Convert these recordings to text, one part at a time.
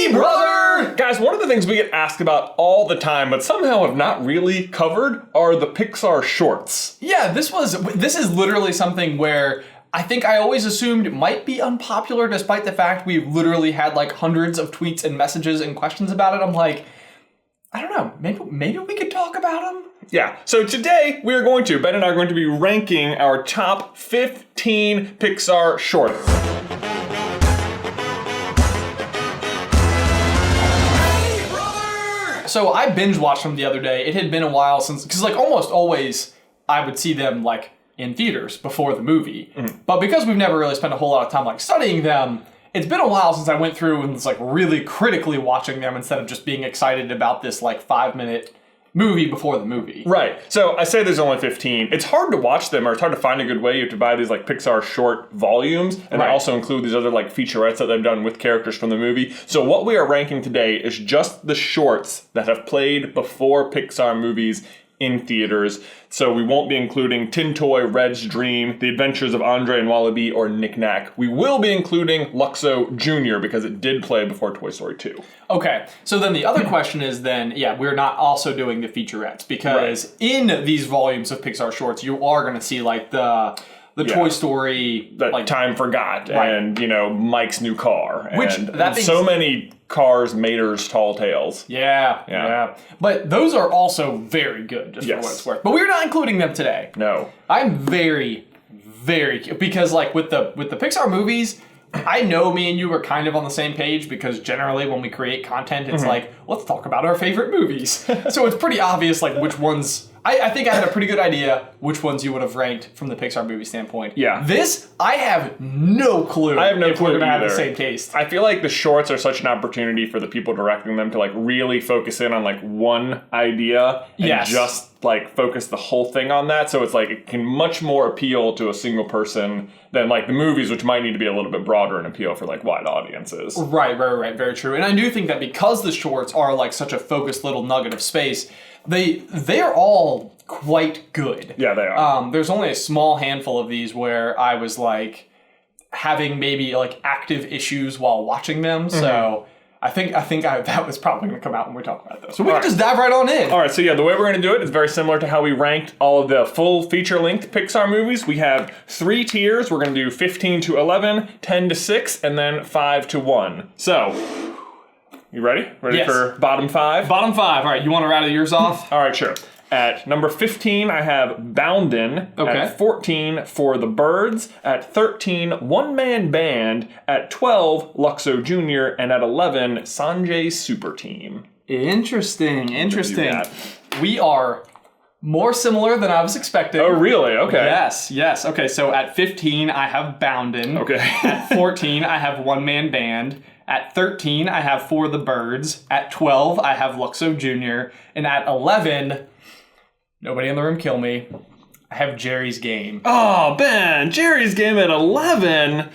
Hey, brother! Guys, one of the things we get asked about all the time, but somehow have not really covered, are the Pixar shorts. Yeah, this is literally something where I think I always assumed it might be unpopular, despite the fact we've literally had like hundreds of tweets and messages and questions about it. I'm like, I don't know, maybe we could talk about them? Yeah, so today Ben and I are going to be ranking our top 15 Pixar shorts. Hey, brother! So I binge watched them the other day. It had been a while since, because like almost always I would see them like in theaters before the movie. Mm-hmm. But because we've never really spent a whole lot of time like studying them, it's been a while since I went through and was like really critically watching them instead of just being excited about this like 5-minute movie before the movie. Right. So I say there's only 15. It's hard to watch them, or it's hard to find a good way. You have to buy these like Pixar short volumes, and they also include these other like featurettes that they've done with characters from the movie. So what we are ranking today is just the shorts that have played before Pixar movies in theaters. So we won't be including Tin Toy, Red's Dream, The Adventures of Andre and Wallaby, or Knick Knack. We will be including Luxo Jr. because it did play before Toy Story 2. Okay, so then the other question is we're not also doing the featurettes, because in these volumes of Pixar shorts, you are going to see like the Toy Story, that like Time Forgot, and Mike's new car, and so many Cars, Maters, Tall Tales. Yeah. But those are also very good, just for what it's worth. But we're not including them today. No. I'm very, very, because like with the Pixar movies, I know me and you are kind of on the same page, because generally when we create content, it's like, let's talk about our favorite movies. So it's pretty obvious like which ones. I think I had a pretty good idea which ones you would have ranked from the Pixar movie standpoint. Yeah. This, I have no clue. I have no clue we're gonna either. have the same taste. I feel like the shorts are such an opportunity for the people directing them to like really focus in on like one idea and just like focus the whole thing on that. So it's like it can much more appeal to a single person than like the movies, which might need to be a little bit broader and appeal for like wide audiences. Right. Very true. And I do think that because the shorts are like such a focused little nugget of space, they're all quite good. Yeah, they are. There's only a small handful of these where I was like having maybe like active issues while watching them. Mm-hmm. So I think that was probably going to come out when we talk about those. So we can just dive right on in. All right. So the way we're going to do it is very similar to how we ranked all of the full feature-length Pixar movies. We have 3 tiers. We're going to do 15 to 11, 10 to 6, and then 5 to 1. So you ready? Ready for bottom 5? Bottom 5. All right. You want to rattle yours off? All right, sure. At number 15, I have Boundin'. Okay. At 14, For the Birds. At 13, One Man Band. At 12, Luxo Jr. And at 11, Sanjay's Super Team. Interesting. We are more similar than I was expecting. Oh, really? Okay. Yes. Okay, so at 15, I have Boundin'. Okay. At 14, I have One Man Band. At 13, I have For the Birds. At 12, I have Luxo Jr. And at 11, nobody in the room kill me, I have Geri's Game. Oh, Ben, Geri's Game at 11.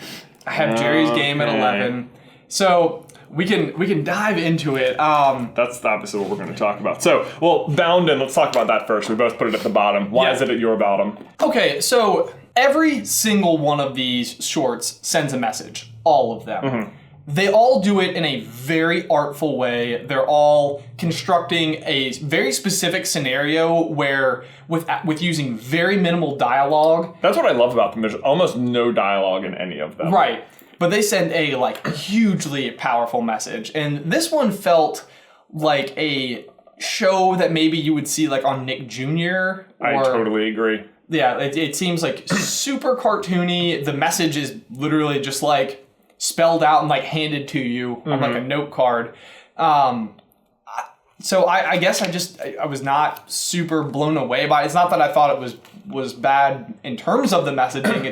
I have Geri's Game at 11. So we can dive into it. That's obviously what we're going to talk about. So, Boundin', let's talk about that first. We both put it at the bottom. Why is it at your bottom? Okay, so every single one of these shorts sends a message. All of them. Mm-hmm. They all do it in a very artful way. They're all constructing a very specific scenario where, with using very minimal dialogue. That's what I love about them. There's almost no dialogue in any of them. Right. But they send a like hugely powerful message. And this one felt like a show that maybe you would see like on Nick Jr. I totally agree. Yeah, it seems like super cartoony. The message is literally just like spelled out and like handed to you on like a note card. So I guess I was not super blown away by it. It's not that I thought it was bad in terms of the messaging.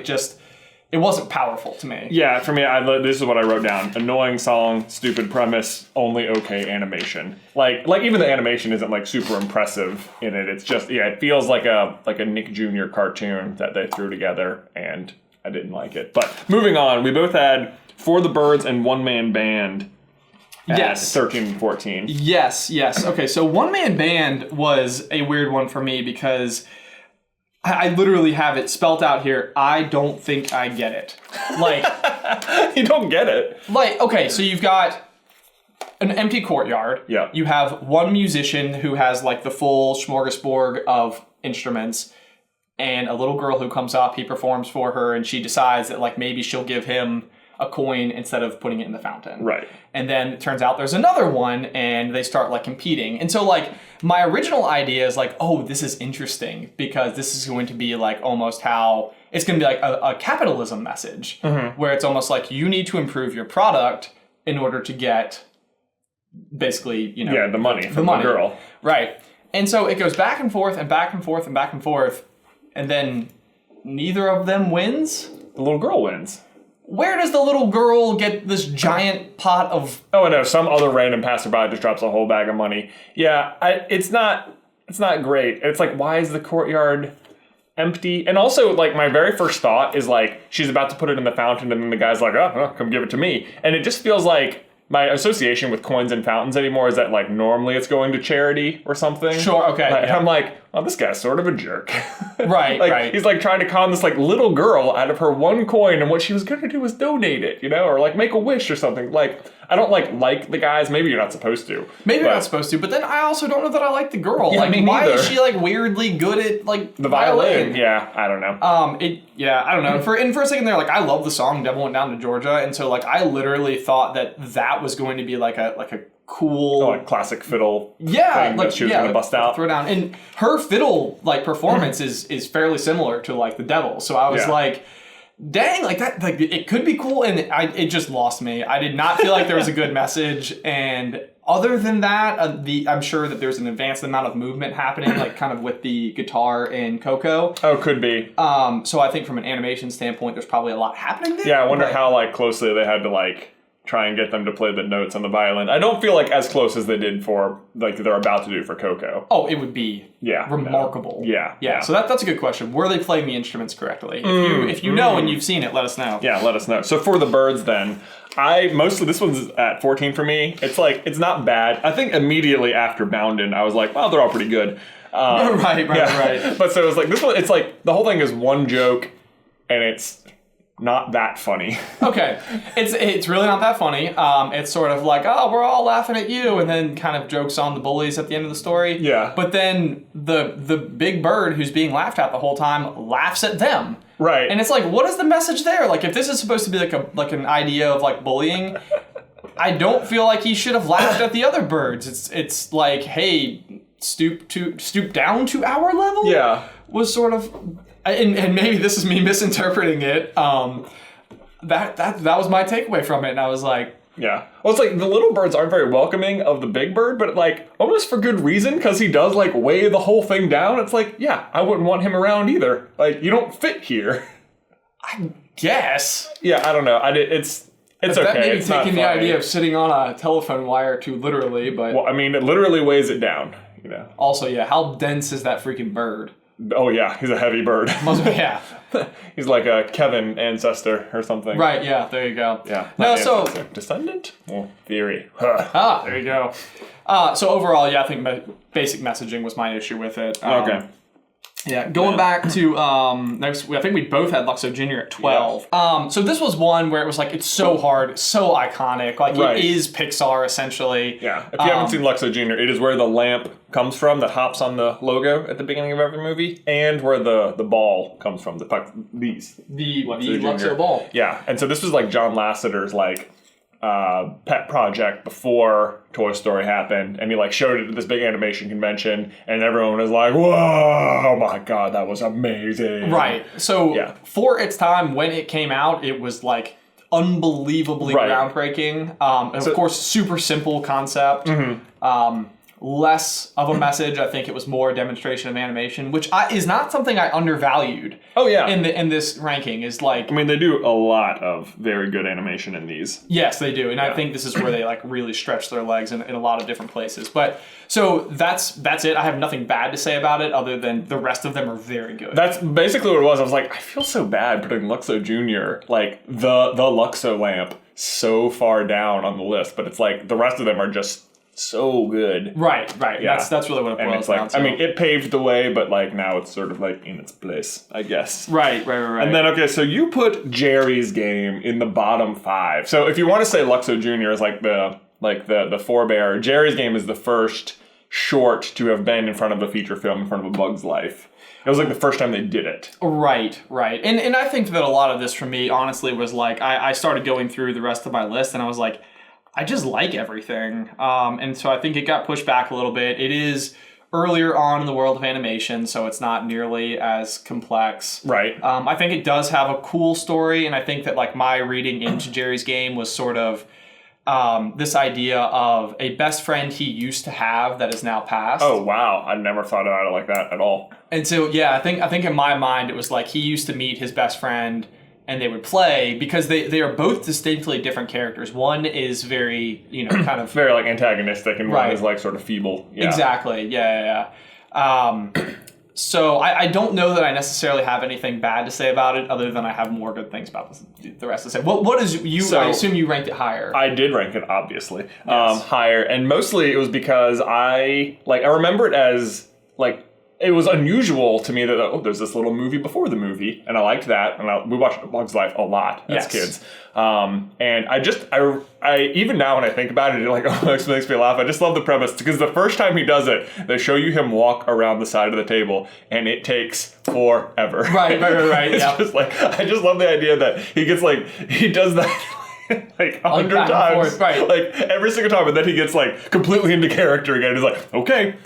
It wasn't powerful to me. Yeah, for me, this is what I wrote down. Annoying song, stupid premise, only okay animation. Like even the animation isn't like super impressive in it. It's just, it feels like a Nick Jr. cartoon that they threw together, and I didn't like it. But moving on, we both had For the Birds and One Man Band at 13 and 14. Yes. Okay, so One Man Band was a weird one for me because I literally have it spelt out here. I don't think I get it. Like, you don't get it. Like, okay, so you've got an empty courtyard. Yeah. You have one musician who has like the full smorgasbord of instruments, and a little girl who comes up. He performs for her, and she decides that like maybe she'll give him a coin instead of putting it in the fountain. Right. And then it turns out there's another one, and they start like competing. And so like my original idea is like, oh, this is interesting because this is going to be like almost how it's going to be like a capitalism message, where it's almost like you need to improve your product in order to get basically, you know, the money from the girl. Right. And so it goes back and forth and back and forth and back and forth, and then neither of them wins. The little girl wins. Where does the little girl get this giant pot of... Oh, no, some other random passerby just drops a whole bag of money. Yeah, it's not great. It's like, why is the courtyard empty? And also, like, my very first thought is, like, she's about to put it in the fountain, and then the guy's like, oh, come give it to me. And it just feels like my association with coins and fountains anymore is that, like, normally it's going to charity or something. Sure, okay. Like, I'm like, oh, this guy's sort of a jerk. Right, like, right. He's, like, trying to con this, like, little girl out of her one coin, and what she was going to do was donate it, you know? Or, like, make a wish or something. Like, I don't, like the guys. Maybe you're not supposed to. Maybe you're not supposed to, but then I also don't know that I like the girl. Yeah, like, me why neither. is she, like, weirdly good at, like, The violin. Yeah, I don't know. I don't know. For a second there, like, I love the song Devil Went Down to Georgia, and so, like, I literally thought that was going to be, like a cool... like classic fiddle thing like, that she was going to bust out. Throw down. And her fiddle, like, performance is fairly similar to, like, the Devil. So I was like... Dang, like that, like it could be cool, and it just lost me. I did not feel like there was a good message, and other than that, I'm sure that there's an advanced amount of movement happening, like kind of with the guitar in Coco. Oh, could be. So I think from an animation standpoint, there's probably a lot happening there. Yeah, I wonder how like closely they had to like try and get them to play the notes on the violin. I don't feel like as close as they did for like they're about to do for Coco. Oh, it would be remarkable. Yeah. So that's a good question. Were they playing the instruments correctly? If you know and you've seen it, let us know. Yeah, let us know. So for the birds then, this one's at 14 for me. It's like, it's not bad. I think immediately after Boundin', I was like, well, they're all pretty good. Right. But so it was like, this one, it's like, the whole thing is one joke, and it's not that funny. Okay. It's really not that funny. It's sort of like, oh, we're all laughing at you, and then kind of jokes on the bullies at the end of the story. Yeah. But then the big bird who's being laughed at the whole time laughs at them. Right. And it's like, what is the message there? Like, if this is supposed to be like an idea of like bullying, I don't feel like he should have laughed at the other birds. It's like, hey, stoop down to our level? Yeah. Was sort of... And maybe this is me misinterpreting it. That was my takeaway from it, and I was like... Yeah. Well, it's like the little birds aren't very welcoming of the big bird, but like almost for good reason, because he does like weigh the whole thing down. It's like, yeah, I wouldn't want him around either. Like, you don't fit here. I guess. Yeah, I don't know. It's okay. That may be it's not taking the funny. idea of sitting on a telephone wire too literally, but... Well, I mean, it literally weighs it down, you know. Also, yeah, how dense is that freaking bird? Oh, yeah, he's a heavy bird. Yeah. He's like a Kevin ancestor or something. Right, yeah, there you go. Yeah. No, ancestor. Descendant? Well, theory. There you go. So overall, yeah, I think basic messaging was my issue with it. Okay. Yeah, going back to next, I think we both had Luxo Jr. at 12. Yeah. So this was one where it was like, it's so hard, so iconic. Like, It is Pixar, essentially. Yeah. If you haven't seen Luxo Jr., it is where the lamp comes from that hops on the logo at the beginning of every movie, and where the ball comes from, the Luxo ball. Yeah. And so this was like John Lasseter's like pet project before Toy Story happened, and he like showed it at this big animation convention, and everyone was like, whoa, oh my god, that was amazing. Right. So for its time, when it came out, it was like unbelievably groundbreaking. Of course, super simple concept. Less of a message. I think it was more a demonstration of animation, which is not something I undervalued. Oh yeah. In this ranking is like. I mean, they do a lot of very good animation in these. Yes, they do, and I think this is where they like really stretch their legs in a lot of different places. But so that's it. I have nothing bad to say about it, other than the rest of them are very good. That's basically what it was. I was like, I feel so bad putting Luxo Jr. like the Luxo lamp so far down on the list, but it's like the rest of them are just so good. Right. Yeah. That's really what it boils down to. I mean, it paved the way, but like now it's sort of like in its place, I guess. Right. And then, okay, so you put Geri's Game in the bottom 5. So if you want to say Luxo Jr. is like the like the forebear. Geri's Game is the first short to have been in front of a feature film in front of A Bug's Life. It was like the first time they did it. Right. And I think that a lot of this for me, honestly, was like, I started going through the rest of my list and I was like, I just like everything. And so I think it got pushed back a little bit. It is earlier on in the world of animation, so it's not nearly as complex. Right. I think it does have a cool story, and I think that like my reading into Geri's Game was sort of this idea of a best friend he used to have that is now passed. Oh wow, I never thought about it like that at all. And so yeah, I think in my mind it was like he used to meet his best friend and they would play because they are both distinctly different characters. One is very, kind of very like antagonistic, and right. One is like sort of feeble. Yeah. Exactly. Yeah. So I don't know that I necessarily have anything bad to say about it, other than I have more good things about the rest to say. What is you? So, I assume you ranked it higher. I did rank it, obviously, yes. Higher, and mostly it was because I remember it as like. It was unusual to me that, there's this little movie before the movie, and I liked that, and we watched A Bug's Life a lot as kids. And I even now when I think about it, it makes me laugh. I just love the premise, because the first time he does it, they show you him walk around the side of the table, and it takes forever. Right. It's just I just love the idea that he gets he does that like 100 times. Forth, right. Like every single time, and then he gets completely into character again. He's like, okay.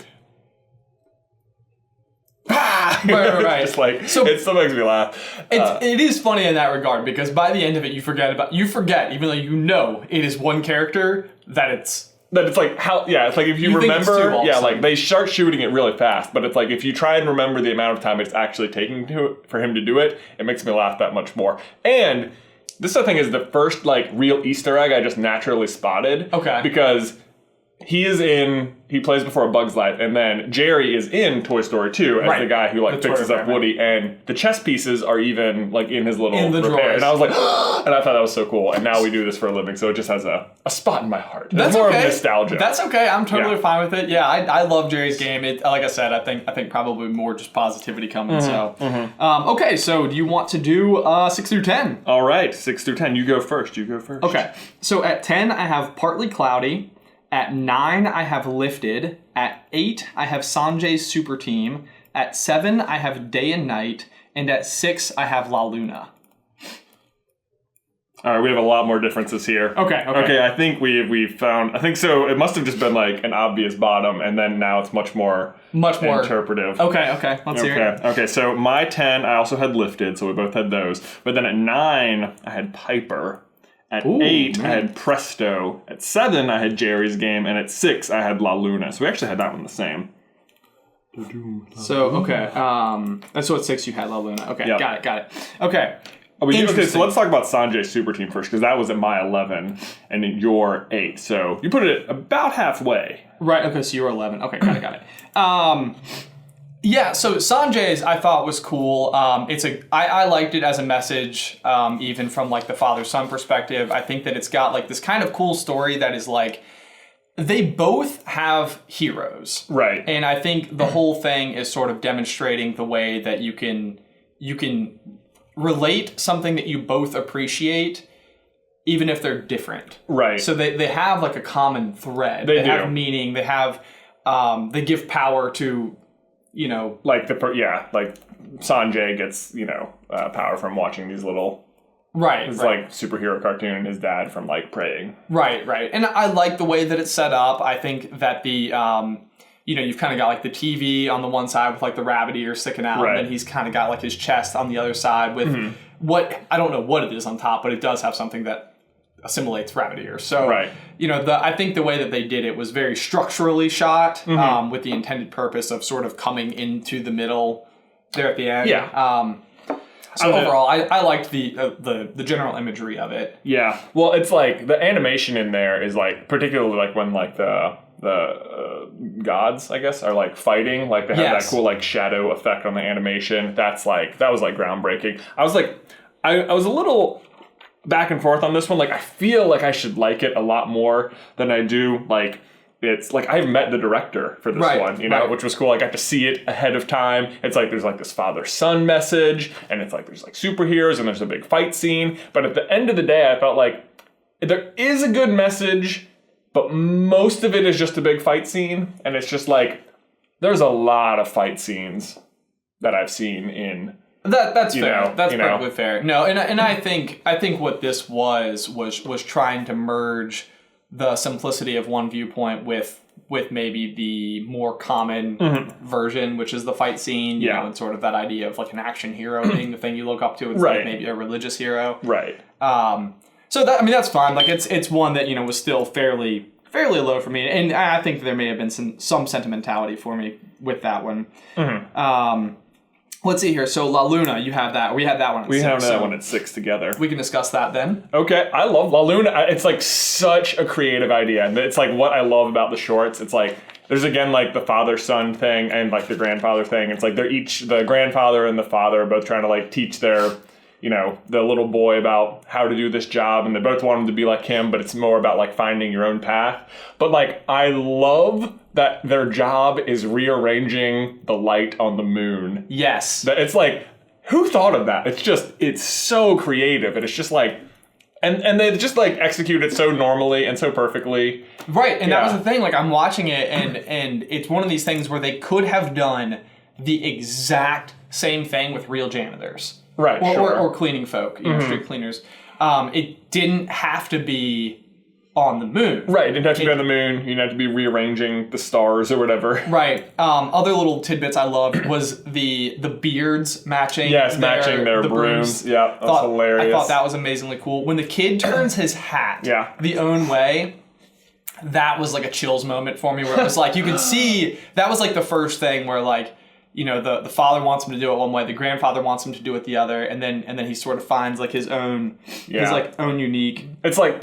Right. Just so it still makes me laugh. It is funny in that regard, because by the end of it you forget, even though it is one character, it's like how it's like if you remember they start shooting it really fast, but it's like if you try and remember the amount of time it's actually taking for him to do it, it makes me laugh that much more. And this I think is the first real Easter egg I just naturally spotted. Okay. Because he plays before A Bug's Life, and then Geri is in Toy Story 2 as the guy who fixes up Woody, and the chess pieces are even in his little repair. Drawers. And I was like, and I thought that was so cool. And now we do this for a living, so it just has a spot in my heart. That's more of nostalgia. That's okay. I'm totally fine with it. Yeah, I love Geri's Game. Like I said, I think probably more just positivity coming. Okay, so do you want to do 6 through 10? All right, 6 through 10. You go first. Okay, so at 10 I have Partly Cloudy. At 9, I have Lifted. At 8, I have Sanjay's Super Team. At 7, I have Day and Night. And at 6, I have La Luna. All right, we have a lot more differences here. Okay, I think we've found... I think so. It must have just been an obvious bottom, and then now it's much more interpretive. Okay. Let's hear it. Okay, so my 10, I also had Lifted, so we both had those. But then at 9, I had Piper. At 8, I had Presto. At 7, I had Geri's Game. And at 6, I had La Luna. So we actually had that one the same. So, okay. So at 6, you had La Luna. Okay, yep. Got it. Okay. Okay, so let's talk about Sanjay's Super Team first, because that was at my 11 and in your 8. So you put it about halfway. Right, okay, so you were 11. Okay, got it. Yeah, so Sanjay's I thought was cool. I liked it as a message, even from the father-son perspective. I think that it's got this kind of cool story that is they both have heroes. Right. And I think the whole thing is sort of demonstrating the way that you can relate something that you both appreciate, even if they're different. Right. So they have a common thread. They have meaning. They have they give power to Sanjay gets power from watching these little superhero cartoon, and his dad from praying. Right. And I like the way that it's set up. I think that the you've kind of got the TV on the one side with the rabbit ear sticking out, and then he's kind of got his chest on the other side with what I don't know what it is on top, but it does have something that assimilates rabbit ears. So, I think the way that they did it was very structurally shot, with the intended purpose of sort of coming into the middle there at the end. Yeah. So overall, I liked the general imagery of it. Yeah. Well, it's the animation in there is particularly when the gods, I guess, are like fighting. They have that cool shadow effect on the animation. That was groundbreaking. I was I was a little back and forth on this one. I feel I should like it a lot more than I do. It's I've met the director for this one, which was cool. I got to see it ahead of time. It's there's this father-son message, and it's there's superheroes, and there's a big fight scene. But at the end of the day, I felt there is a good message, but most of it is just a big fight scene, and it's just like there's a lot of fight scenes that I've seen in. That's fair. That's perfectly fair. No, and I think what this was trying to merge the simplicity of one viewpoint with maybe the more common version, which is the fight scene, you know, and sort of that idea of like an action hero being the thing you look up to instead of maybe a religious hero. Right. So that, I mean, that's fine. Like it's one that, you know, was still fairly low for me, and I think there may have been some sentimentality for me with that one. Let's see here. So La Luna, you have that. We had that one at 6. We have that one at 6 together. We can discuss that then. Okay. I love La Luna. It's like such a creative idea. And it's like what I love about the shorts. It's like there's again like the father-son thing and like the grandfather thing. It's like they're each, the grandfather and the father are both trying to like teach their, you know, the little boy about how to do this job, and they both want him to be like him, but it's more about like finding your own path. But like I love that their job is rearranging the light on the moon. Yes. It's like, who thought of that? It's so creative, and it's just like, and they just like execute it so normally and so perfectly. Right, and that was the thing, like I'm watching it and it's one of these things where they could have done the exact same thing with real janitors. Right, or cleaning folk, you know, street cleaners. It didn't have to be on the moon. Right, it didn't have to be on the moon. You didn't have to be rearranging the stars or whatever. Right. Other little tidbits I loved was the beards matching. Yes, matching their brooms. Yeah, that's hilarious. I thought that was amazingly cool. When the kid turns his hat the own way, that was like a chills moment for me, where it was like, you could see, that was like the first thing where like, you know, the father wants him to do it one way, the grandfather wants him to do it the other, and then he sort of finds like his own, own unique. It's like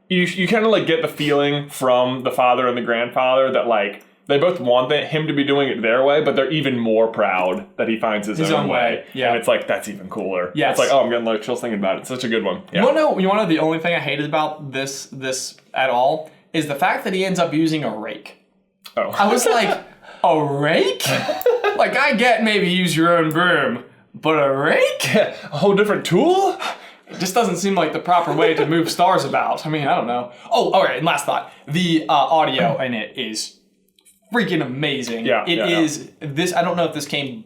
you kind of like get the feeling from the father and the grandfather that like they both want him to be doing it their way, but they're even more proud that he finds his own way. Yeah, and it's like that's even cooler. Yeah, it's like, oh, I'm getting like chills thinking about it. It's such a good one. Yeah. You want to know the only thing I hated about this at all is the fact that he ends up using a rake. Oh, I was like, a rake? Like, I get maybe use your own broom, but a rake? A whole different tool? It just doesn't seem like the proper way to move stars about. I mean, I don't know. Oh, all right, and last thought. The audio in it is freaking amazing. Yeah, It is this, I don't know if this came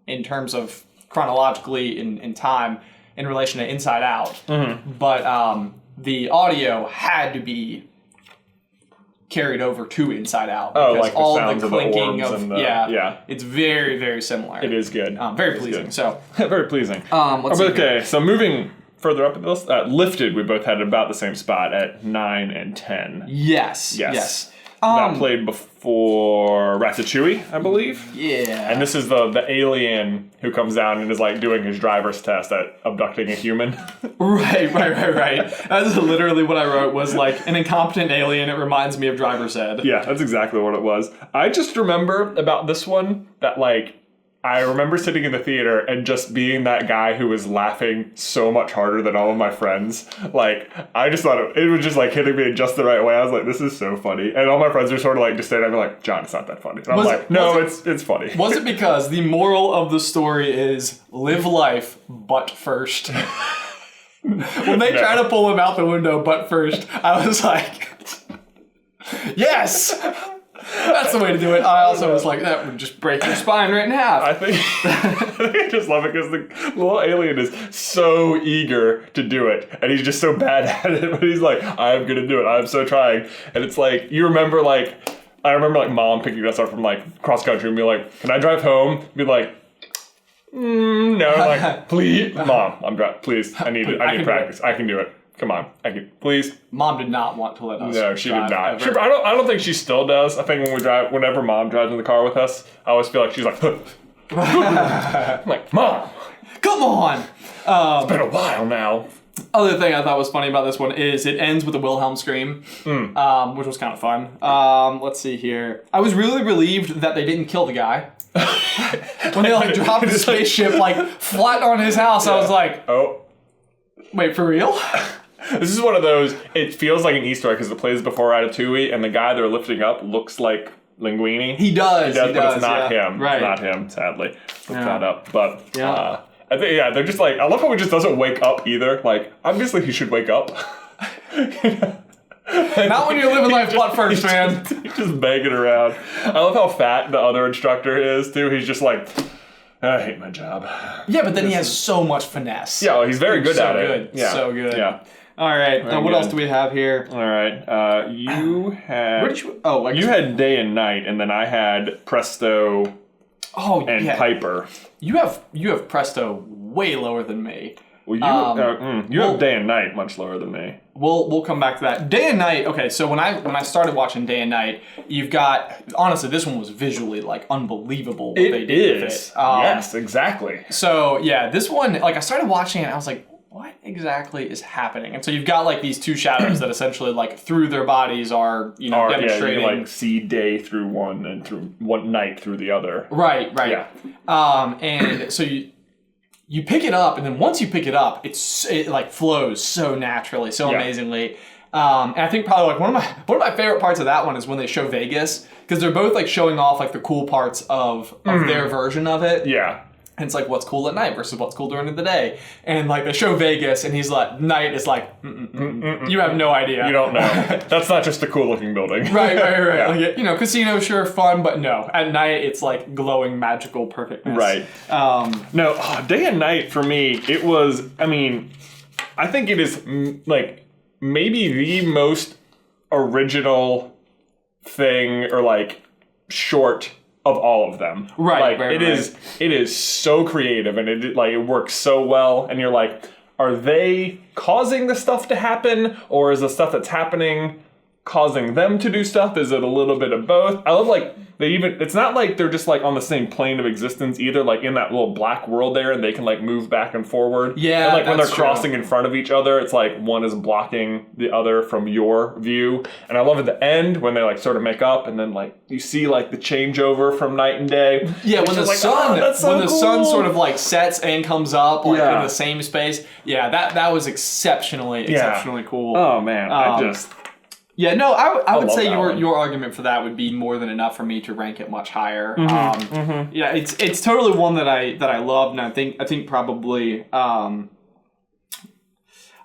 in terms of chronologically in time in relation to Inside Out, but the audio had to be carried over to Inside Out. Oh, like the sounds of the orbs and it's very, very similar. It is good. Very pleasing. So very pleasing. Let's see here. So moving further up the list, Lifted, we both had about the same spot at 9 and 10. Yes. That played before Ratatouille, I believe. Yeah. And this is the alien who comes down and is like doing his driver's test at abducting a human. Right. That's literally what I wrote, was like an incompetent alien. It reminds me of Driver's Ed. Yeah, that's exactly what it was. I just remember about this one that like, I remember sitting in the theater and just being that guy who was laughing so much harder than all of my friends. Like, I just thought it was just like hitting me in just the right way. I was like, this is so funny. And all my friends were sort of like just standing there and like, John, it's not that funny. And I'm like, no, it's funny. Was it because the moral of the story is live life butt first? When they try to pull him out the window butt first, I was like, yes! That's the way to do it. I also was like, that would just break your spine right in half. I think I just love it because the little alien is so eager to do it, and he's just so bad at it. But he's like, I'm gonna do it. I'm so trying. And it's like, I remember mom picking us up from like cross country and be like, can I drive home? Be like, no. Like, please, mom, please. I need practice. I can do it. Come on, please. Mom did not want to let us. No, she did not. I don't think she still does. I think whenever mom drives in the car with us, I always feel like she's like, I'm like, Mom, come on. It's been a while now. Other thing I thought was funny about this one is it ends with a Wilhelm scream, which was kind of fun. Let's see here. I was really relieved that they didn't kill the guy. When they like dropped the spaceship like flat on his house, I was like, oh, wait, for real? This is one of those, it feels like an Easter egg because it plays before Ratatouille, and the guy they're lifting up looks like Linguini. He does, but it's not him. Right. It's not him, sadly. Look that up. But, I think, they're just like, I love how he just doesn't wake up either. Like, obviously he should wake up. Not when you're living life butt first, man. He's just begging around. I love how fat the other instructor is, too. He's just like, I hate my job. Yeah, but then he has so much finesse. Yeah, well, he's very good at it. Yeah. So good. Yeah. All right. Now, what else do we have here? All right. You had... Where did you... Oh, you had Day and Night, and then I had Presto and Piper. You have Presto way lower than me. Well, you have Day and Night much lower than me. We'll come back to that. Day and Night. Okay, so when I started watching Day and Night, you've got, honestly, this one was visually like unbelievable. What they did with it. Yes, exactly. So yeah, this one, like I started watching it, and I was like, what exactly is happening? And so you've got like these two shadows that essentially like through their bodies are demonstrating. Yeah, you like see day through one and through one night through the other. Right. Yeah. And so you pick it up, and then once you pick it up, it like flows so naturally, so amazingly. And I think probably like one of my favorite parts of that one is when they show Vegas, because they're both like showing off like the cool parts of their version of it. Yeah. And it's like what's cool at night versus what's cool during the day. And like they show Vegas, and he's like, night is like, you have no idea. You don't know. That's not just a cool looking building. Right. Yeah. Like, casino, sure, fun, but no. At night, it's like glowing, magical perfectness. Right. Day and Night for me, it was, I think it is like maybe the most original thing or like short of all of them. Right. It is so creative, and it works so well, and you're like, are they causing the stuff to happen, or is the stuff that's happening causing them to do stuff? Is it a little bit of both? I love it's not like they're just like on the same plane of existence either, like in that little black world there, and they can like move back and forward. Yeah. And like when they're crossing in front of each other, it's like one is blocking the other from your view. And I love at the end when they like sort of make up, and then like you see like the changeoable from night and day. Yeah, when the sun sort of like sets and comes up like in the same space. Yeah, that was exceptionally cool. Oh man, Yeah, no, I would say your argument for that would be more than enough for me to rank it much higher. Yeah, it's totally one that I love, and I think probably I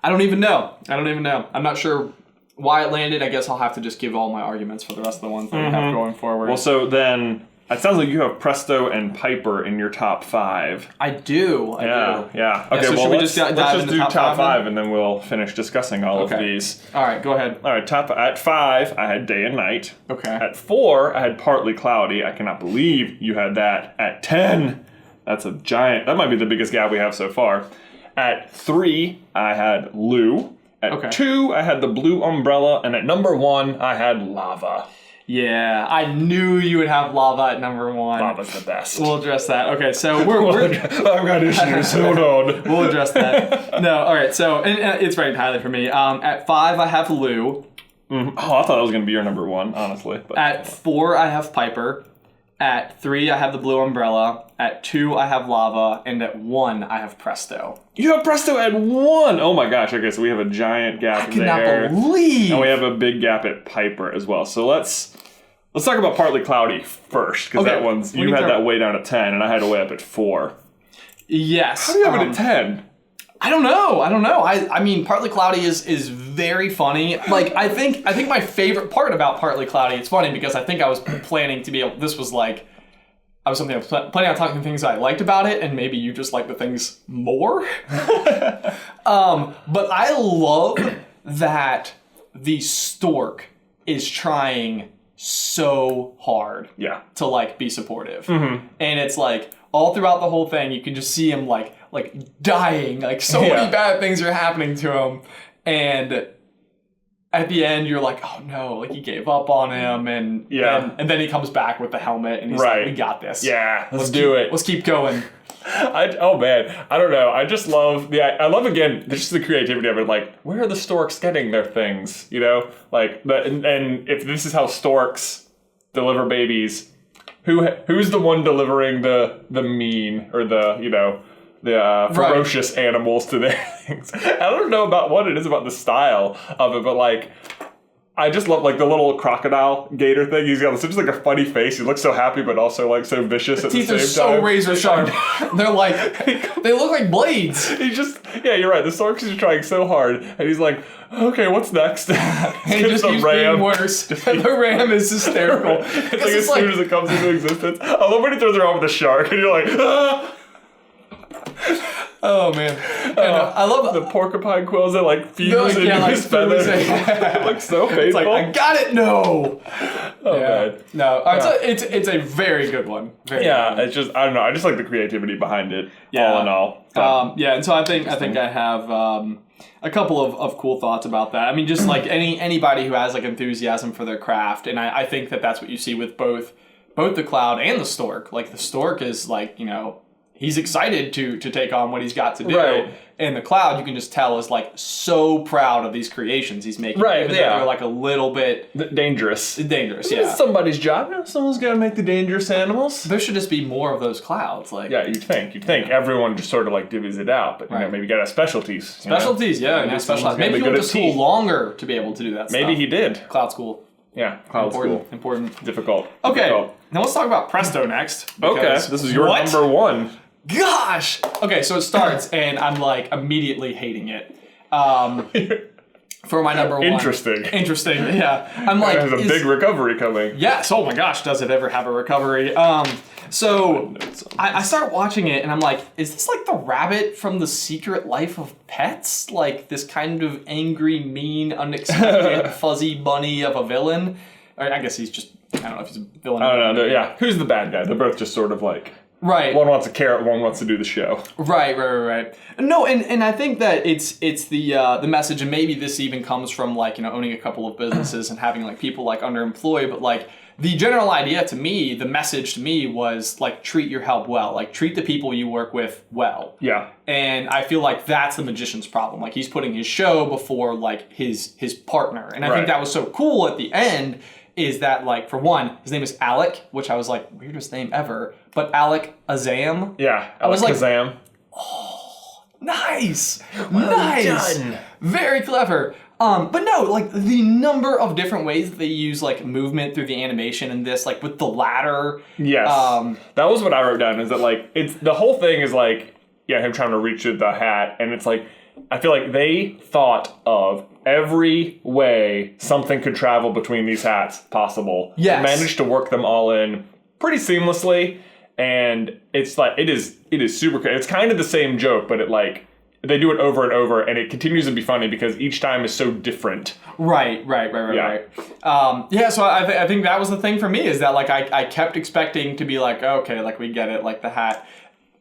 don't even know. I'm not sure why it landed. I guess I'll have to just give all my arguments for the rest of the ones that we have going forward. Well, so then it sounds like you have Presto and Piper in your top 5. I do. Yeah. Okay, so well, let's just do top 5 and then we'll finish discussing all of these. All right, go ahead. All right, at 5, I had Day and Night. Okay. At 4, I had Partly Cloudy. I cannot believe you had that. At 10, that's a giant. That might be the biggest gap we have so far. At 3, I had Lou. At 2, I had the Blue Umbrella. And at number 1, I had Lava. Yeah, I knew you would have Lava at number 1. Lava's the best. We'll address that. Okay, so I've got issues. Hold on. We'll address that. No, all right. So and it's ranked highly for me. At 5, I have Lou. Oh, I thought it was going to be your number 1, honestly. But. At 4, I have Piper. At 3, I have the Blue Umbrella. At 2, I have Lava. And at 1, I have Presto. You have Presto at 1! Oh my gosh, okay, so we have a giant gap there. I cannot believe! And we have a big gap at Piper as well. So let's talk about Partly Cloudy first, because that one's, you had that way down at 10, and I had it way up at 4. Yes. How do you have it at 10? I don't know. I mean, Partly Cloudy is very funny. Like, I think my favorite part about Partly Cloudy, it's funny because I think I was planning to be able, this was like, I was planning on talking things I liked about it, and maybe you just like the things more. But I love that the stork is trying so hard to like be supportive. And it's like all throughout the whole thing, you can just see him like dying, like so many bad things are happening to him, and at the end you're like, oh no, like he gave up on him, and then he comes back with the helmet and he's like, we got this, let's do it, let's keep going. Oh man, I don't know, I just love I love again just the creativity of it. Like, where are the storks getting their things, like and if this is how storks deliver babies, who's the one delivering the mean or the ferocious animals to their things? I don't know about what it is about the style of it, but like I just love like the little crocodile gator thing. He's got such like a funny face. He looks so happy, but also like so vicious at the same time. Teeth are so razor sharp. They're like, they look like blades. He's just, yeah, you're right. The Storks is trying so hard, and he's like, okay, what's next? And it just keeps being worse. The ram is hysterical. It's like as soon as it comes into existence. I love when he throws around with the shark, and you're like, ah! Oh man, and, I love the porcupine quills that like fuse into his feathers. It looks so painful. It's like, I got it. No. Oh man. No. It's a very good one. Very good one. It's just I don't know. I just like the creativity behind it. All in all. And so I think I have a couple of cool thoughts about that. I mean, just like anybody who has like enthusiasm for their craft, and I think that's what you see with both the Cloud and the Stork. Like the Stork is like, he's excited to take on what he's got to do. Right. And the Cloud, you can just tell, is like so proud of these creations he's making. Right, even though they're like a little bit dangerous. Dangerous, It's somebody's job. Someone's got to make the dangerous animals. There should just be more of those Clouds. Like, yeah, you'd think everyone just sort of like divvies it out, but maybe you got to have specialties. Specialties, specialized. Maybe he went to school longer to be able to do that stuff. Maybe he did. Cloud school. Yeah, Cloud school. Important. Difficult. Okay, now let's talk about Presto next. Okay, this is your number one. Gosh! Okay, so it starts, and I'm like immediately hating it. For my number one. Interesting, yeah. I'm like, there's a big recovery coming. Yes, oh my gosh, does it ever have a recovery? So I start watching it, and I'm like, is this like the rabbit from The Secret Life of Pets? Like this kind of angry, mean, unexpected, fuzzy bunny of a villain? Or I guess he's just, I don't know if he's a villain. I don't know, yeah. Who's the bad guy? They're both just sort of like... Right. One wants a carrot, one wants to do the show. Right. No, and I think that it's the message, and maybe this even comes from like, owning a couple of businesses and having like people like underemployed, but like the general idea to me, the message to me was like treat your help well, like treat the people you work with well. Yeah. And I feel like that's the magician's problem. Like he's putting his show before like his partner. And I think that was so cool at the end. Is that, like, for one, his name is Alec, which I was like, weirdest name ever, but Alec Azam. Yeah, Alec Azam. Oh, nice. Well done. Very clever. But no, like, the number of different ways that they use, like, movement through the animation in this, like, with the ladder. Yes. That was what I wrote down, is that, like, the whole thing is, like, him trying to reach through the hat, and it's, like, I feel like they thought of every way something could travel between these hats possible. Yes. They managed to work them all in pretty seamlessly, and it's like it is super cool. It's kind of the same joke, but it like they do it over and over, and it continues to be funny because each time is so different. Right. So I think that was the thing for me, is that like I kept expecting to be like, okay, like we get it, like the hat.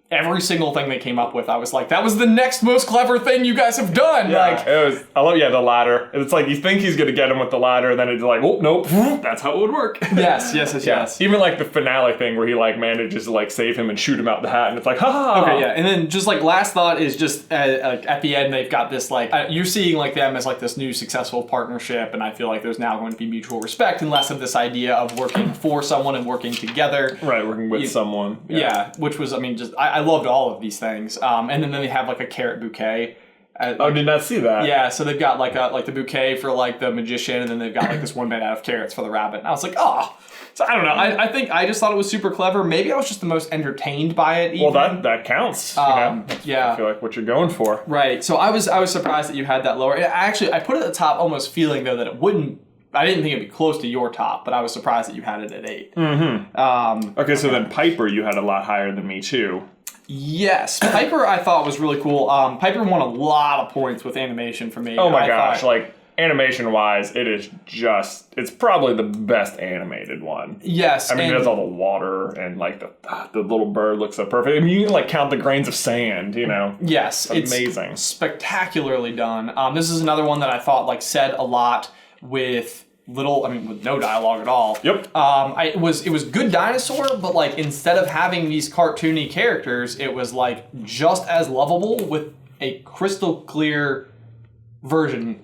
Every single thing they came up with, I was like, that was the next most clever thing you guys have done. Yeah, like, it was. I love, the ladder. It's like you think he's gonna get him with the ladder, and then it's like, oh nope, that's how it would work. Yes. Even like the finale thing where he like manages to like save him and shoot him out the hat, and it's like, ha. Okay, yeah, and then just like last thought is just at the end they've got this like you're seeing like them as like this new successful partnership, and I feel like there's now going to be mutual respect and less of this idea of working for someone and working together. Right, working with someone. Yeah, which was I loved all of these things. And then they have like a carrot bouquet. Did not see that. Yeah, so they've got like the bouquet for like the magician, and then they've got like this one made out of carrots for the rabbit. And I was like, oh. So I don't know. I think I just thought it was super clever. Maybe I was just the most entertained by it. Even. Well, that counts. Yeah. I feel like what you're going for. Right. So I was surprised that you had that lower. I put it at the top, almost feeling though that it wouldn't. I didn't think it'd be close to your top, but I was surprised that you had it at 8. Mm-hmm. Okay, so then Piper, you had a lot higher than me too. Yes, Piper I thought was really cool. Piper won a lot of points with animation for me. Oh my gosh, like animation-wise, it's probably the best animated one. Yes. I mean, it has all the water and like the little bird looks so perfect. I mean, you can like count the grains of sand, Yes. It's amazing. It's spectacularly done. This is another one that I thought like said a lot with no dialogue at all. Yep. It was good dinosaur, but like instead of having these cartoony characters, it was like just as lovable with a crystal clear version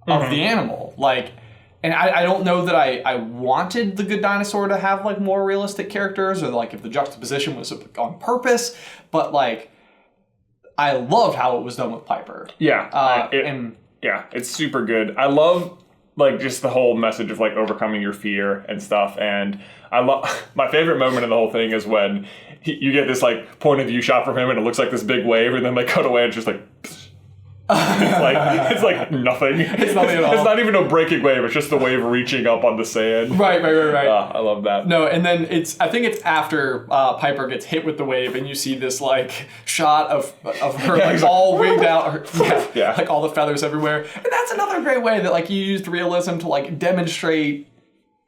of the animal. Like, and I don't know that I wanted the good dinosaur to have like more realistic characters, or like if the juxtaposition was on purpose, but like I loved how it was done with Piper. Yeah. Yeah, it's super good. I love like just the whole message of like overcoming your fear and stuff. And I love my favorite moment in the whole thing is when you get this like point of view shot from him and it looks like this big wave, and then they cut away and it's just like. it's like nothing. It's nothing at all. It's not even a breaking wave. It's just the wave reaching up on the sand. Right. I love that. No, and then I think it's after Piper gets hit with the wave, and you see this like shot of her like all winged out, like all the feathers everywhere. And that's another great way that like you used realism to like demonstrate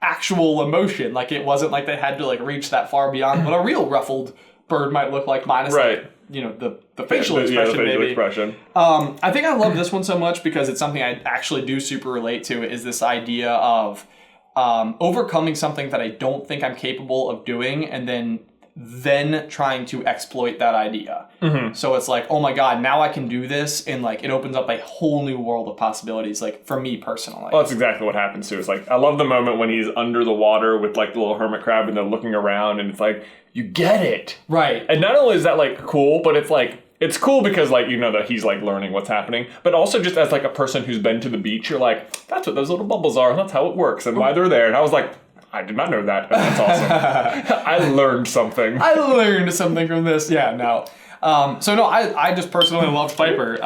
actual emotion. Like it wasn't like they had to like reach that far beyond what a real ruffled bird might look like, minus like, the facial expression, the facial maybe. expression. I think I love this one so much because it's something I actually do super relate to, is this idea of overcoming something that I don't think I'm capable of doing, and then trying to exploit that idea. Mm-hmm. So it's like, oh my god, now I can do this, and like it opens up a whole new world of possibilities, like for me personally. Well, that's exactly what happens too. It's like, I love the moment when he's under the water with like the little hermit crab and they're looking around, and it's like, you get it. Right. And not only is that like cool, but it's like, it's cool because like, you know that he's like learning what's happening, but also just as like a person who's been to the beach, you're like, that's what those little bubbles are, and that's how it works, and why they're there. And I was like, I did not know that. That's awesome. I learned something. I learned something from this. Yeah, no. I just personally loved Piper.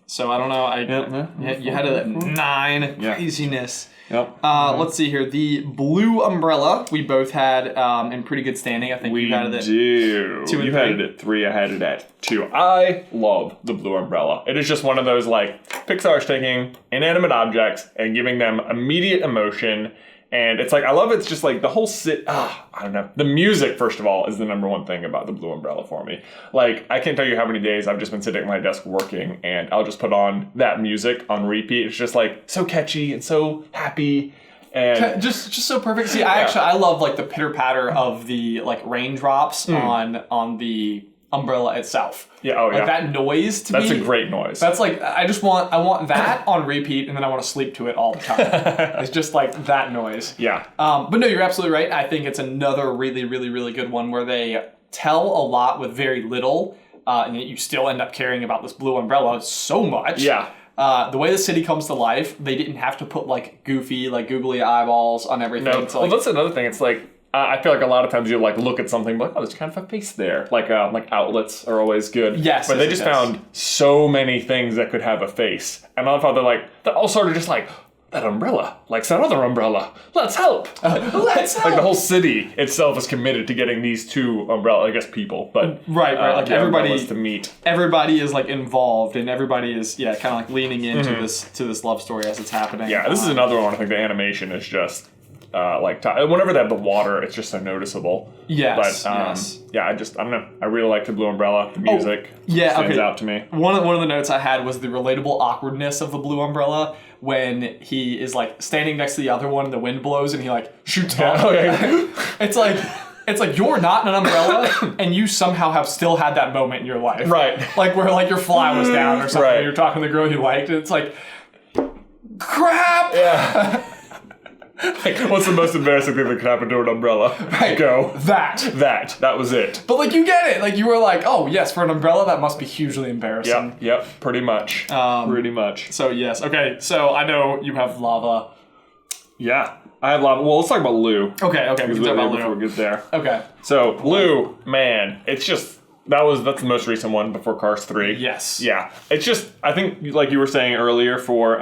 So I don't know. You had it at 9. Yeah. Craziness. Yep. Let's see here. The blue umbrella we both had in pretty good standing. I think we had it at 2 and 3. You had it at 3. I had it at 2. I love the blue umbrella. It is just one of those like Pixar's taking inanimate objects and giving them immediate emotion. And it's like, I love it's just like the whole I don't know. The music, first of all, is the number one thing about the blue umbrella for me. Like, I can't tell you how many days I've just been sitting at my desk working, and I'll just put on that music on repeat. It's just like so catchy and so happy. And just so perfect. See, I love like the pitter patter of the like raindrops on the umbrella itself. Yeah, like that noise to me. That's a great noise. That's like, I want that on repeat, and then I want to sleep to it all the time. It's just like that noise. Yeah. But no, you're absolutely right. I think it's another really, really, really good one where they tell a lot with very little, and yet you still end up caring about this blue umbrella so much. Yeah. The way the city comes to life, they didn't have to put like goofy, like googly eyeballs on everything. No. Well, that's another thing. It's like, I feel like a lot of times you like look at something like, oh, there's kind of a face there. Like outlets are always good. Yes. But they just found so many things that could have a face. And I love how they're all sort of just like, that umbrella likes that other umbrella. Let's help. Let's help. Like the whole city itself is committed to getting these two umbrella, I guess people, but right. Like everybody to meet. Everybody is like involved, and everybody is kind of like leaning into this love story as it's happening. Yeah, this is another one. I think the animation is just. Whenever they have the water, it's just so noticeable. Yes. But yes. Yeah, I don't know. I really like the blue umbrella. The music stands out to me. One of the notes I had was the relatable awkwardness of the blue umbrella when he is like standing next to the other one and the wind blows and he like shoots off. Oh, yeah. It's like you're not in an umbrella and you somehow have still had that moment in your life. Right. Like where like your fly was down or something. Right. And you're talking to the girl you liked and it's like, crap. Yeah. Like, what's the most embarrassing thing that could happen to an umbrella? Right. Go. That was it. But like you get it. Like you were like, oh yes, for an umbrella that must be hugely embarrassing. Yep, pretty much. Pretty much. So yes, okay. So I know you have lava. Yeah, I have lava. Well, let's talk about Lou. Okay. We can talk about Lou before we get there. Okay. So Lou, man, it's just. That's the most recent one before Cars 3. Yes. Yeah. It's just, I think, like you were saying earlier for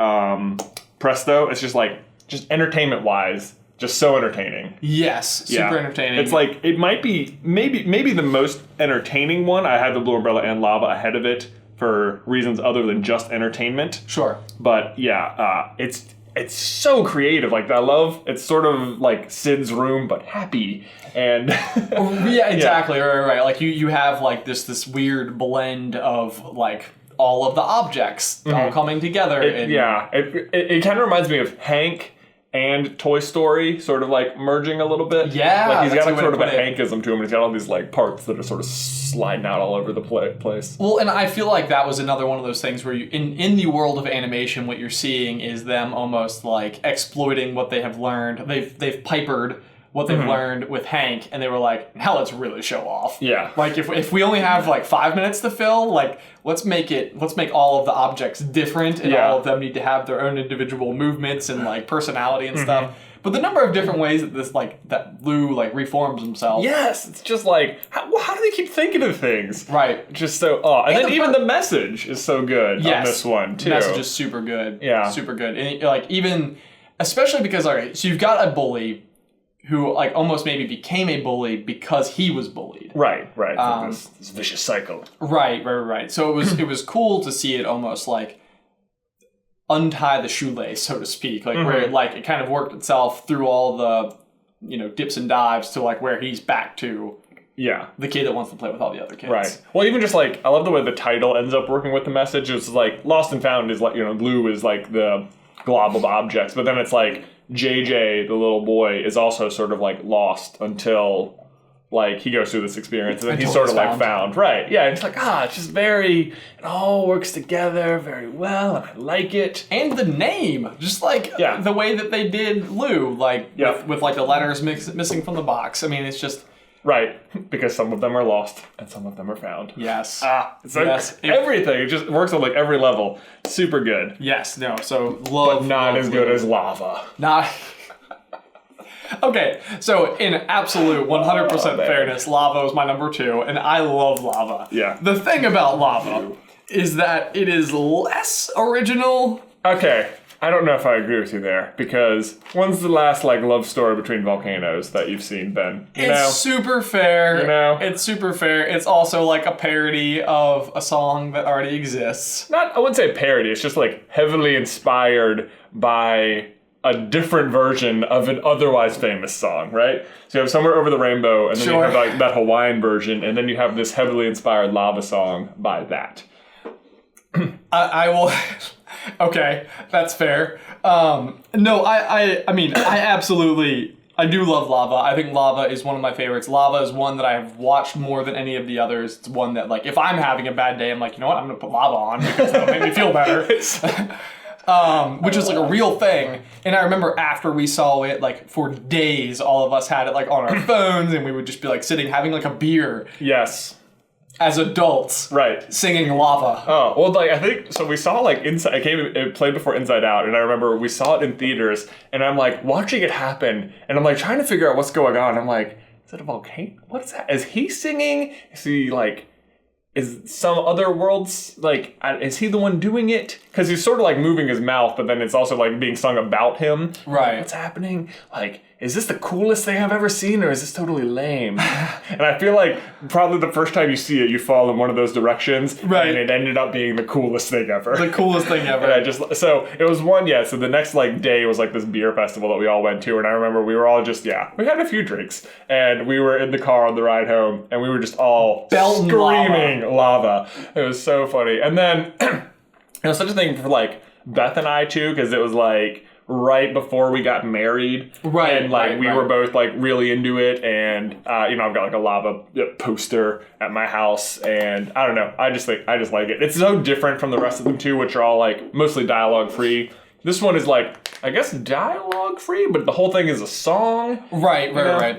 Presto, it's just like, just entertainment-wise, just so entertaining. Yes, super entertaining. It's like, it might be, maybe the most entertaining one. I had the Blue Umbrella and Lava ahead of it for reasons other than just entertainment. Sure. But yeah, it's so creative. Like, I love, it's sort of like Sid's room, but happy. And yeah, exactly. Yeah. Right. Like you have like this weird blend of like all of the objects all coming together. It kind of reminds me of Hank and Toy Story sort of like merging a little bit. Yeah. Like he's got like sort of a Hankism to him, and he's got all these like parts that are sort of sliding out all over the place. Well, and I feel like that was another one of those things where you, in the world of animation, what you're seeing is them almost like exploiting what they have learned. They've pipered what they've learned with Hank, and they were like, now let's really show off. Yeah. Like if we only have like 5 minutes to fill, like let's make all of the objects different, and all of them need to have their own individual movements and like personality and stuff. But the number of different ways that Lou like reforms himself. Yes, it's just like how do they keep thinking of things? Right. Just so and then even the message is so good on this one too. The message is super good. Yeah. Super good. And like even especially because so you've got a bully who like almost maybe became a bully because he was bullied. Right. This vicious cycle. Right. So it was cool to see it almost like untie the shoelace, so to speak, like where it kind of worked itself through all the dips and dives to like where he's back to the kid that wants to play with all the other kids. Right. Well, even just like I love the way the title ends up working with the message. It's like Lost and Found is like Lou is like the glob of objects, but then it's like JJ, the little boy, is also sort of like lost until like he goes through this experience and then he's sort of like found. Right. Yeah. It's like, it's just it all works together very well and I like it. And the name, just like the way that they did Lou, like with like the letters missing from the box. I mean, it's just... Right, because some of them are lost and some of them are found. Yes. Everything. It just works on like every level. Super good. Yes, no, so love. But not as good as Lava. Not... Okay, so in absolute 100% fairness, Lava is my number 2, and I love Lava. Yeah. The thing about Lava is that it is less original. Okay, I don't know if I agree with you there, because when's the last like love story between volcanoes that you've seen, Ben? It's super fair. It's super fair. It's also like a parody of a song that already exists. I wouldn't say parody, it's just like heavily inspired by a different version of an otherwise famous song, right? So you have Somewhere Over the Rainbow, and then you have like that Hawaiian version, and then you have this heavily inspired Lava song by that. I will... Okay, that's fair. No, I mean, I absolutely... I do love Lava. I think Lava is one of my favorites. Lava is one that I have watched more than any of the others. It's one that, like, if I'm having a bad day, I'm like, you know what? I'm going to put Lava on because that'll make me feel better. Which is like a real thing. And I remember after we saw it, like for days, all of us had it like on our phones and we would just be like sitting, having like a beer. Yes. As adults. Right. Singing Lava. Oh, well, like, I think, so we saw, like, it played before Inside Out, and I remember we saw it in theaters, and I'm, like, watching it happen, and I'm, like, trying to figure out what's going on. I'm, like, is it a volcano? What's that? Is he singing? Is he, like, is some other world's, like, is he the one doing it? Because he's sort of, like, moving his mouth, but then it's also, like, being sung about him. Right. What's happening? Like, is this the coolest thing I've ever seen, or is this totally lame? And I feel like probably the first time you see it, you fall in one of those directions, right? And it ended up being the coolest thing ever. The coolest thing ever. And so it was so the next like day was like this beer festival that we all went to, and I remember we were all just we had a few drinks, and we were in the car on the ride home, and we were just all screaming lava. It was so funny, and then it was such a thing for like Beth and I too, because it was like right before we got married, right? And like we were both like really into it, and I've got like a Lava poster at my house, and I don't know, I just like it. It's so different from the rest of them too, which are all like mostly dialogue free. This one is like, I guess, dialogue free, but the whole thing is a song. Right.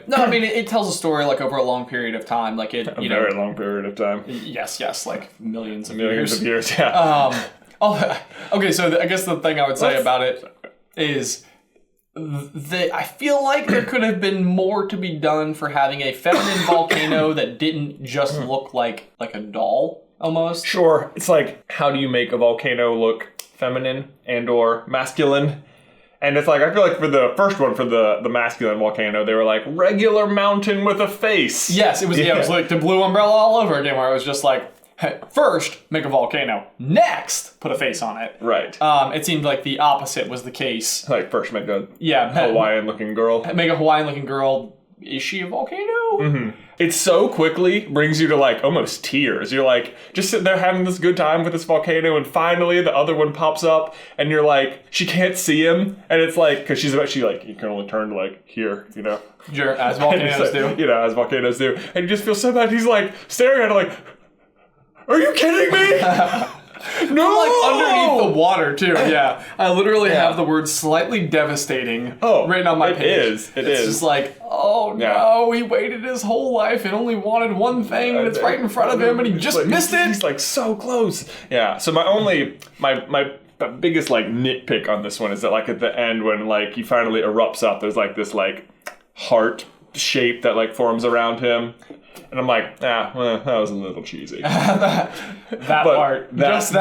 No, I mean it tells a story like over a long period of time, like it. A very long period of time. Yes, like millions of years. Yeah. Okay, so I guess the thing I would say about it is I feel like there could have been more to be done for having a feminine volcano that didn't just look like a doll, almost. Sure. It's like, how do you make a volcano look feminine and or masculine? And it's like, I feel like for the first one, for the masculine volcano, they were like, regular mountain with a face. Yes, it was like the blue umbrella all over again, where it was just like, hey, first, make a volcano. Next, put a face on it. Right. It seemed like the opposite was the case. Like, first make a Hawaiian-looking girl. Make a Hawaiian-looking girl. Is she a volcano? Mm-hmm. It so quickly brings you to, like, almost tears. You're, like, just sitting there having this good time with this volcano, and finally the other one pops up, and you're, like, she can't see him, and it's, like, because you can only turn to, like, here, As volcanoes do. As volcanoes do. And you just feel so bad. He's, like, staring at her, like, are you kidding me? No! Like underneath the water too. Yeah, I literally have the word "slightly devastating" written on my page. It is. It's just like, oh no, he waited his whole life and only wanted one thing, and it's right in front of him, and he just missed it. He's like so close. Yeah. So my biggest like nitpick on this one is that like at the end when like he finally erupts up, there's like this like heart shape that like forms around him. And I'm like, that was a little cheesy. that part. Just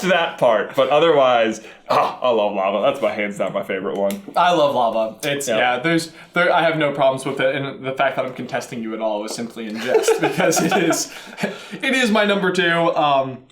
that part. But otherwise, I love lava. That's my hands down my favorite one. I love lava. It's I have no problems with it, and the fact that I'm contesting you at all was simply in jest because it is my number 2.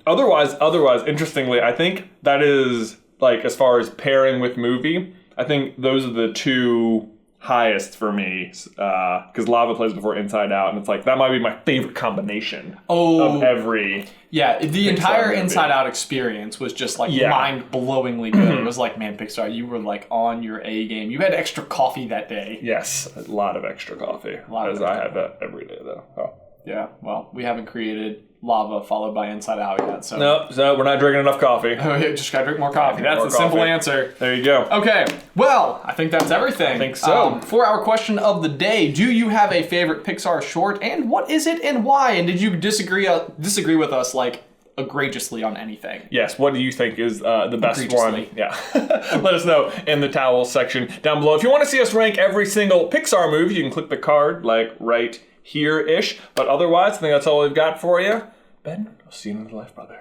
Otherwise, interestingly, I think that is like as far as pairing with movie, I think those are the 2 highest for me because lava plays before Inside Out, and it's like that might be my favorite combination of every the entire movie. Inside Out experience was just like mind-blowingly good. It was like, man, Pixar, you were like on your A game. You had extra coffee that day. Yes, a lot of extra coffee. I have that every day though. Yeah, well, we haven't created lava followed by Inside Out yet, so... No, we're not drinking enough coffee. Oh, yeah, just gotta drink more coffee. That's the simple answer. There you go. Okay, well, I think that's everything. I think so. For our question of the day, do you have a favorite Pixar short, and what is it and why? And did you disagree with us, like, egregiously on anything? Yes, what do you think is the best one? Yeah. Let us know in the towel section down below. If you want to see us rank every single Pixar movie, you can click the card, like, right here-ish. But otherwise, I think that's all we've got for you. Ben, I'll see you in the life, brother.